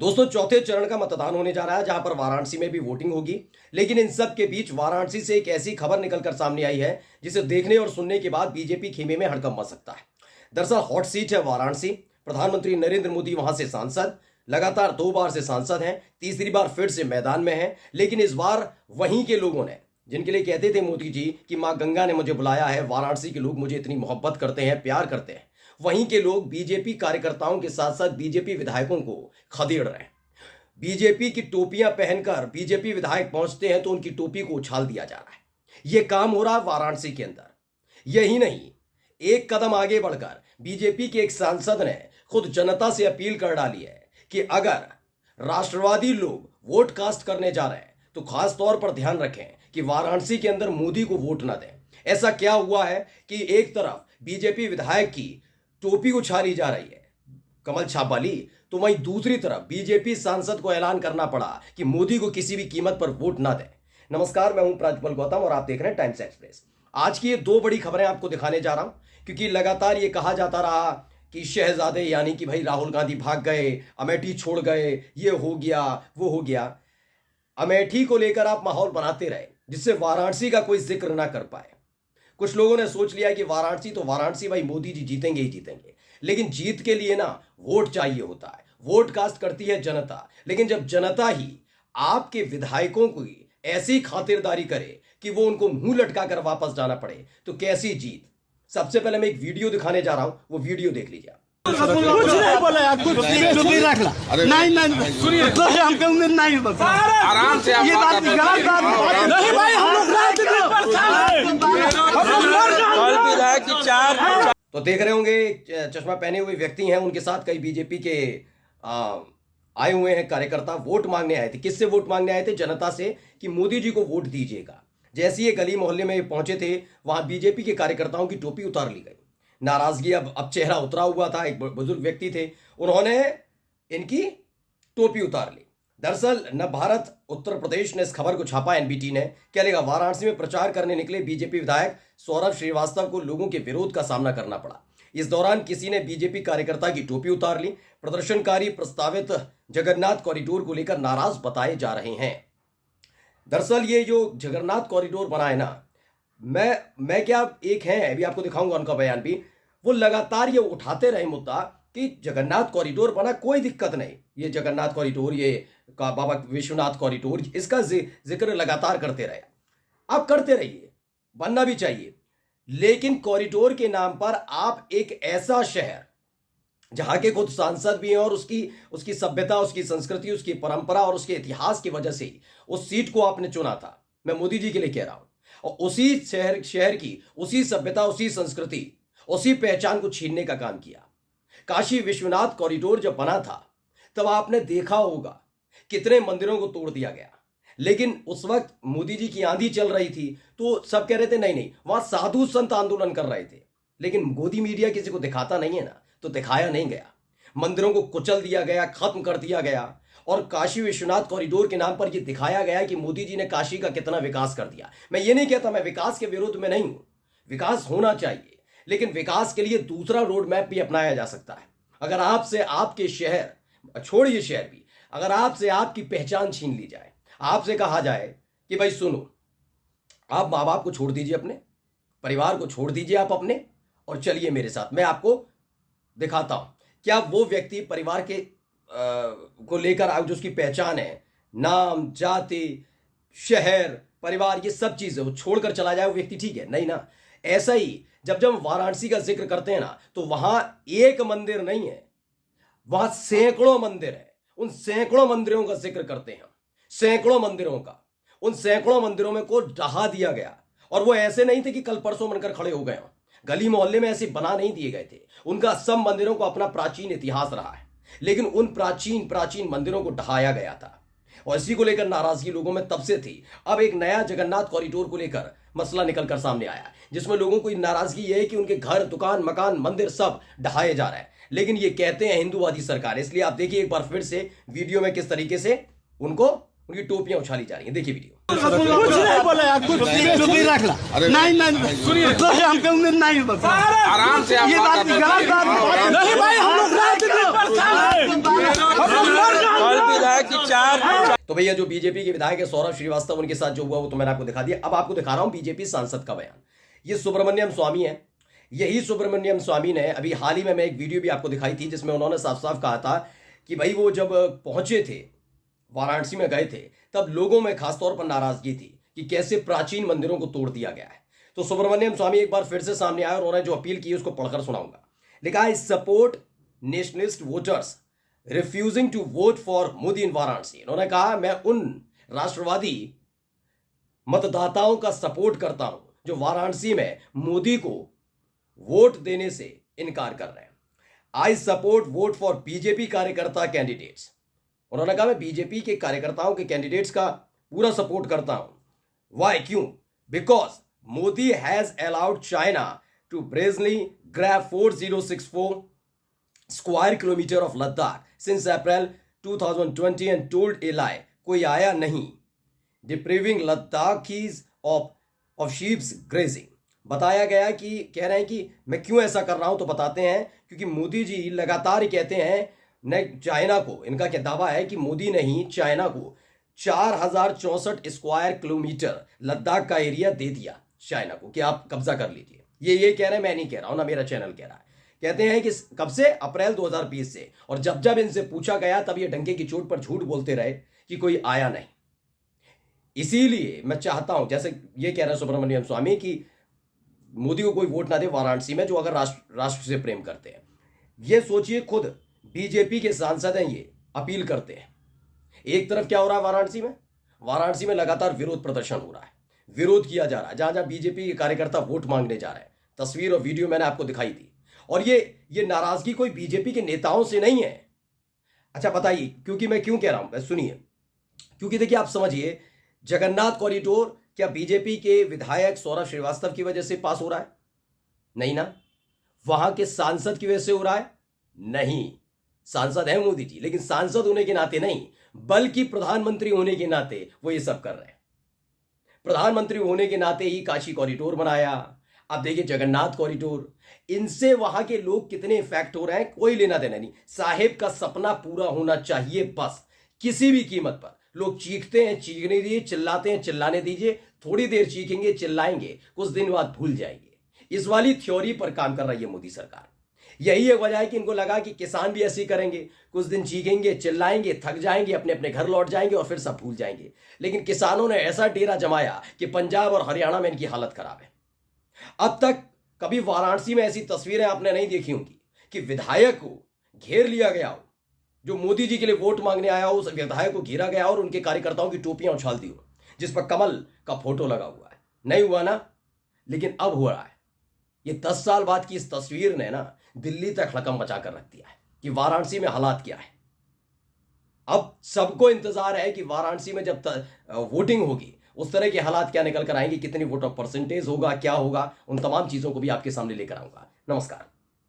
दोस्तों, चौथे चरण का मतदान होने जा रहा है जहां पर वाराणसी में भी वोटिंग होगी। लेकिन इन सब के बीच वाराणसी से एक ऐसी खबर निकलकर सामने आई है जिसे देखने और सुनने के बाद बीजेपी खेमे में हड़कंप मच सकता है। दरअसल हॉट सीट है वाराणसी। प्रधानमंत्री नरेंद्र मोदी वहां से सांसद, लगातार 2 बार से सांसद हैं, तीसरी बार फिर से मैदान में हैं। लेकिन इस बार वहीं के लोगों ने, जिनके लिए कहते थे मोदी जी कि मां गंगा ने मुझे बुलाया है, वाराणसी के लोग मुझे इतनी मोहब्बत करते हैं, प्यार करते हैं, वहीं के लोग बीजेपी कार्यकर्ताओं के साथ साथ बीजेपी विधायकों को खदेड़ रहे हैं। बीजेपी की टोपियां पहनकर बीजेपी विधायक पहुंचते हैं तो उनकी टोपी को उछाल दिया जा रहा है। यह काम हो रहा है वाराणसी के अंदर। यही नहीं, एक कदम आगे बढ़कर बीजेपी के एक सांसद ने खुद जनता से अपील कर डाली है कि अगर राष्ट्रवादी लोग वोट कास्ट करने जा रहे हैं तो खास तौर पर ध्यान रखें कि वाराणसी के अंदर मोदी को वोट न दें। ऐसा क्या हुआ है कि एक तरफ बीजेपी विधायक की टोपी उछाली जा रही है, कमल छाप वाली, तो वहीं दूसरी तरफ बीजेपी सांसद को ऐलान करना पड़ा कि मोदी को किसी भी कीमत पर वोट ना दें। नमस्कार, मैं हूं प्राज्वल गौतम और आप देख रहे हैं टाइम्स एक्सप्रेस। आज की ये 2 बड़ी खबरें आपको दिखाने जा रहा हूं क्योंकि लगातार ये कहा जाता रहा कि शहजादे यानी कि भाई राहुल गांधी भाग गए, अमेठी छोड़ गए, ये हो गया वो हो गया। अमेठी को लेकर आप माहौल बनाते रहे जिससे वाराणसी का कोई जिक्र ना कर पाए। कुछ लोगों ने सोच लिया कि वाराणसी तो वाराणसी, भाई मोदी जी जीतेंगे ही जीतेंगे। लेकिन जीत के लिए ना वोट चाहिए होता है, वोट कास्ट करती है जनता। लेकिन जब जनता ही आपके विधायकों की ऐसी खातिरदारी करे कि वो उनको मुंह लटका कर वापस जाना पड़े तो कैसी जीत। सबसे पहले मैं एक वीडियो दिखाने जा रहा हूं, वो वीडियो देख लीजिए। कुछ नहीं बोला यार, कुछ चुप ही रख ला। नहीं सुनिए, तो हमको उम्मीद नहीं है। आराम से ये बात गलत बात नहीं भाई, हम लोग तो देख रहे होंगे चश्मा पहने हुए व्यक्ति हैं, उनके साथ कई बीजेपी के आए हुए हैं कार्यकर्ता। वोट मांगने आए थे। किससे वोट मांगने आए थे? जनता से कि मोदी जी को वोट दीजिएगा। जैसे ये गली मोहल्ले में पहुंचे थे वहां बीजेपी के कार्यकर्ताओं की टोपी उतार ली गई। नाराजगी अब चेहरा उतरा हुआ था। एक बुजुर्ग व्यक्ति थे, उन्होंने इनकी टोपी उतार ली। दरअसल नवभारत उत्तर प्रदेश ने इस खबर को छापा, एनबीटी ने। क्या लेगा, वाराणसी में प्रचार करने निकले बीजेपी विधायक सौरभ श्रीवास्तव को लोगों के विरोध का सामना करना पड़ा। इस दौरान किसी ने बीजेपी कार्यकर्ता की टोपी उतार ली। प्रदर्शनकारी प्रस्तावित जगन्नाथ कॉरिडोर को लेकर नाराज बताए जा रहे हैं। दरअसल ये जो जगन्नाथ कॉरिडोर बना है ना, मैं क्या, एक है अभी आपको दिखाऊंगा उनका बयान भी, वो लगातार ये उठाते रहे मुद्दा कि जगन्नाथ कॉरिडोर बना, कोई दिक्कत नहीं, ये जगन्नाथ कॉरिडोर, ये बाबा विश्वनाथ कॉरिडोर, इसका जिक्र लगातार करते रहे। आप करते रहिए, बनना भी चाहिए। लेकिन कॉरिडोर के नाम पर आप एक ऐसा शहर जहां के खुद सांसद भी हैं और उसकी सभ्यता, उसकी संस्कृति, उसकी परंपरा और उसके इतिहास की वजह से उस सीट को आपने चुना था। मैं मोदी जी के लिए कह रहा हूं। और उसी शहर की उसी सभ्यता, उसी संस्कृति, उसी पहचान को छीनने का काम किया। काशी विश्वनाथ कॉरिडोर जब बना था तब आपने देखा होगा कितने मंदिरों को तोड़ दिया गया। लेकिन उस वक्त मोदी जी की आंधी चल रही थी तो सब कह रहे थे नहीं, वहां साधु संत आंदोलन कर रहे थे। लेकिन मोदी मीडिया किसी को दिखाता नहीं है ना, तो दिखाया नहीं गया। मंदिरों को कुचल दिया गया, खत्म कर दिया गया। और काशी विश्वनाथ कॉरिडोर के नाम पर यह दिखाया गया कि मोदी जी ने काशी का कितना विकास कर दिया। मैं ये नहीं कहता, मैं विकास के विरोध में नहीं हूं, विकास होना चाहिए, लेकिन विकास के लिए दूसरा रोड मैप भी अपनाया जा सकता है। अगर आपसे आपके शहर, छोड़िए शहर भी, अगर आपसे आपकी पहचान छीन ली जाए, आपसे कहा जाए कि भाई सुनो, आप माँ बाप को छोड़ दीजिए, अपने परिवार को छोड़ दीजिए आप अपने, और चलिए मेरे साथ, मैं आपको दिखाता हूं। क्या वो व्यक्ति परिवार के को लेकर आज जो उसकी पहचान है, नाम, जाति, शहर, परिवार, ये सब चीजें वो छोड़कर चला जाए वो व्यक्ति, ठीक है? नहीं ना। ऐसा ही जब वाराणसी का जिक्र करते हैं ना, तो वहां एक मंदिर नहीं है, वहां सैकड़ों मंदिर है। उन सैकड़ों मंदिरों का जिक्र करते हैं, सैकड़ों मंदिरों का। उन सैकड़ों मंदिरों में को ढहा दिया गया। और वो ऐसे नहीं थे कि कल परसों बनकर खड़े हो गए हों, गली मोहल्ले में ऐसे बना नहीं दिए गए थे। उनका सब मंदिरों को अपना प्राचीन इतिहास रहा है, लेकिन उन प्राचीन मंदिरों को ढहाया गया था। और इसी को लेकर नाराजगी लोगों में तब से थी। अब एक नया जगन्नाथ कॉरिडोर को लेकर मसला निकलकर सामने आया, जिसमें लोगों को नाराजगी यह है कि उनके घर, दुकान, मकान, मंदिर सब ढहाए जा रहे हैं। लेकिन ये कहते हैं हिंदूवादी सरकार। इसलिए आप देखिए एक बार फिर से वीडियो में किस तरीके से उनकी टोपियां उछाली जा रही हैं। देखिए वीडियो। कुछ नहीं बोला यार, कुछ चुप ही रख ला। नहीं सुनिए, तो हमको उम्मीद नहीं है। आराम से ये बात गलत बात नहीं भाई, हम लोग है कि चार तो भैया जो बीजेपी के विधायक है सौरभ श्रीवास्तव, उनके साथ जो हुआ वो तो मैंने आपको दिखा दिया। अब आपको दिखा रहा हूं बीजेपी सांसद का बयान। ये सुब्रमण्यम स्वामी है। यही सुब्रमण्यम स्वामी ने अभी हाल ही में मैं एक वीडियो भी आपको दिखाई थी जिसमें उन्होंने साफ साफ कहा था कि भाई वो जब पहुंचे थे, वाराणसी में गए थे, तब लोगों में खासतौर पर नाराजगी थी कि कैसे प्राचीन मंदिरों को तोड़ दिया गया है। तो सुब्रमण्यम स्वामी एक बार फिर से सामने आए और उन्होंने जो अपील की उसको पढ़कर सुनाऊंगा। लिखा है, support nationalist voters refusing to vote for Modi in Varanasi. उन्होंने कहा मैं उन राष्ट्रवादी मतदाताओं का सपोर्ट करता हूं जो वाराणसी में मोदी को वोट देने से इनकार कर रहे हैं। I support vote for BJP कार्यकर्ता कैंडिडेट्स। उन्होंने कहा मैं बीजेपी के कार्यकर्ताओं के कैंडिडेट्स का पूरा सपोर्ट करता हूं। वाई, क्यों? Because Modi has allowed China to brazenly grab 4064 square kilometre of Ladakh since April 2020 and told a lie, कोई आया नहीं, depriving Ladakhis of sheeps grazing. बताया गया कि कह रहे हैं कि मैं क्यों ऐसा कर रहा हूं, तो बताते हैं क्योंकि मोदी जी लगातार कहते हैं न चाइना को, इनका क्या दावा है कि मोदी ने ही चाइना को 4064 स्क्वायर किलोमीटर लद्दाख का एरिया दे दिया चाइना को कि आप कब्जा कर लीजिए। ये कह रहे हैं, मैं नहीं कह रहा हूं, ना मेरा चैनल कह रहा है। कहते हैं कि कब से? अप्रैल 2020 से। और जब जब इनसे पूछा गया तब ये डंके की चोट पर झूठ बोलते रहे कि कोई आया नहीं। इसीलिए मैं चाहता हूं, जैसे ये कह रहे हैं सुब्रमण्यम स्वामी कि मोदी को कोई वोट ना दे वाराणसी में जो अगर राष्ट्र से प्रेम करते हैं। ये सोचिए, खुद बीजेपी के सांसद हैं, ये अपील करते हैं। एक तरफ क्या हो रहा है वाराणसी में लगातार विरोध प्रदर्शन हो रहा है, विरोध किया जा रहा है, जहां जहां बीजेपी के कार्यकर्ता वोट मांगने जा रहे हैं। तस्वीर और वीडियो मैंने आपको दिखाई थी। और ये नाराजगी कोई बीजेपी के नेताओं से नहीं है। अच्छा बताइए, क्योंकि मैं क्यों कह रहा हूं, सुनिए। क्योंकि देखिए, आप समझिए, जगन्नाथ कॉरिडोर क्या बीजेपी के विधायक सौरभ श्रीवास्तव की वजह से पास हो रहा है? नहीं ना। वहां के सांसद की वजह से हो रहा है? नहीं। सांसद है मोदी जी, लेकिन सांसद होने के नाते नहीं, बल्कि प्रधानमंत्री होने के नाते वो ये सब कर रहे हैं। प्रधानमंत्री होने के नाते ही काशी कॉरिडोर बनाया। अब देखिए जगन्नाथ कॉरिडोर, इनसे वहां के लोग कितने इफेक्ट हो रहे हैं, कोई लेना देना नहीं। साहेब का सपना पूरा होना चाहिए बस, किसी भी कीमत पर। लोग चीखते हैं, चीखने दीजिए, चिल्लाते हैं, चिल्लाने दीजिए। थोड़ी देर चीखेंगे, चिल्लाएंगे, कुछ दिन बाद भूल जाएंगे। इस वाली थ्योरी पर काम कर रही है मोदी सरकार। यही एक वजह है कि इनको लगा कि किसान भी ऐसे ही करेंगे, कुछ दिन चीखेंगे, चिल्लाएंगे, थक जाएंगे, अपने अपने घर लौट जाएंगे और फिर सब भूल जाएंगे। लेकिन किसानों ने ऐसा डेरा जमाया कि पंजाब और हरियाणा में इनकी हालत खराब है। अब तक कभी वाराणसी में ऐसी तस्वीरें आपने नहीं देखी होंगी कि विधायक को घेर लिया गया हो, जो मोदी जी के लिए वोट मांगने आया हो, उस विधायक को घेरा गया और उनके कार्यकर्ताओं की टोपियां उछाल दी हो जिस पर कमल का फोटो लगा हुआ है। नहीं हुआ ना, लेकिन अब हो रहा है। ये 10 साल बाद की इस तस्वीर ने ना दिल्ली तक हड़कंप मचा कर रख दिया है कि वाराणसी में हालात क्या है। अब सबको इंतजार है कि वाराणसी में जब वोटिंग होगी उस तरह के हालात क्या निकल कर आएंगे, कितनी वोट ऑफ परसेंटेज होगा, क्या होगा, उन तमाम चीजों को भी आपके सामने लेकर आऊंगा। नमस्कार।